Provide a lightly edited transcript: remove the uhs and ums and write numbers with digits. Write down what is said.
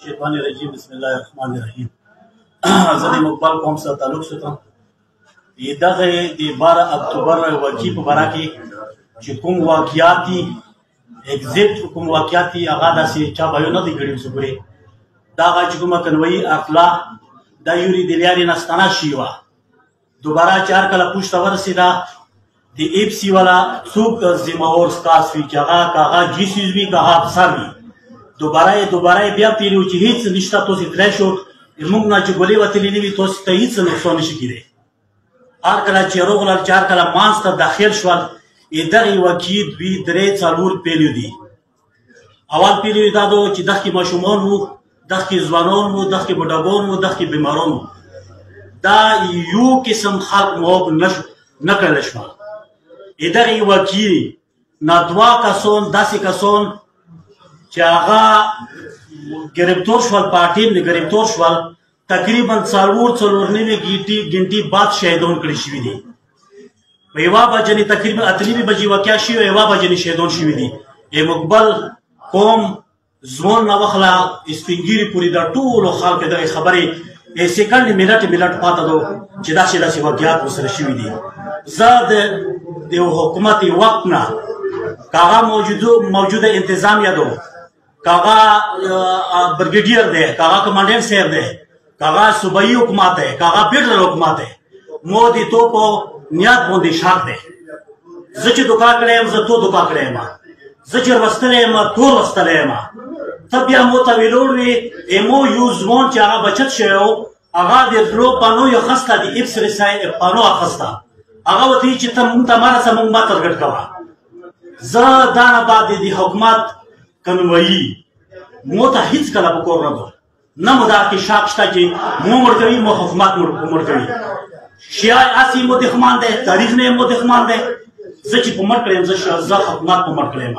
شیطان رجیم بسم الله الرحمن الرحیم زه د مقبل قوم سره تعلق ساتم. دغه د 12 اکتوبر واقعې په باره کې چې کوم واقعات دي اگزیکټ کوم واقعات دي هغه داسې چا بیان نه دي کړي اوسه پورې. دغه چې کومه کنوایي اخلا دا یوري د لارې نه ستانه شوي وه. دوباره چې هر کله پوښته ورسېده د ایف سی والا څوک ذمهور ستاس وي چې هغه جیسیز وي که هغه افسر وي. دوباره بیا پیلو چې هیڅ نشته تاسې تلی شو موږ نه چې ګولې وتلې نه وي تاسې ته هیڅ نقصان نشي کېدی. هر کله چې راغلل چې هر کله منځ ته داخل شول دغې واقعې دوی درې څلور پیلو دي. اول پیلو یې دا ده چې دغکې ماشومان وو، دغکې ځوانان وو، دغکې بوډاګان وو، دغکې بیماران وو. دا یو قسم خلق معاف نه کړلی شوه. دغې واقعې نه دوه کسان داسې کسان چې هغه گرفتار شول په ټیم د گرفتار شول تقریبا څلور نوي ګنټې بعد شهیدان کړي شوي دي. په یوه بجې تقریبا 8 بجې واقع شوي، یوه بجې شهیدان شوي دي. مقبل قوم ځوان نه وخله سپین ږیري پورې دا ټولو خلک دغې خبرې سیکنډ منټ پاته ده چې داسې واقعات ورسره شوي دي. زه د حکومت وقت نه که هغه موجوده انتظامیه ده، که هغه برګیډیر دی، که هغه کمانډنټ صاحب دی، که هغه صوبایي حکومت دی، که هغه فیډرل حکومت دی، مو د تو په نیت باندې شک دی. زه چې دوکا کړی یم زه تو دوکا کړی یم، زه چې لوستلی یم تو لوستلی یم. ته بیا مو ته ویلوړ وي مو یو ځوان چې هغه بچت شوی و هغه د درو پانو یې اخیسته د ایفسري پانو اخیسته هغه ورته وایي چې ته مونږ ته مه رسه مونږ ما ترګټ کوه. زه دا نه بعد د حکومت کنوایي مو ته هیڅ کله په کور نه ده، نه مو دا کې شک شته چې مو مړ کوي مو حکومت مړ کوي. شیعه هسې مو دښمن دی، تاریخ نه یې مو دښمن دی. زه چې په مړ کړی یم زه حکومت په مړ کړی یم.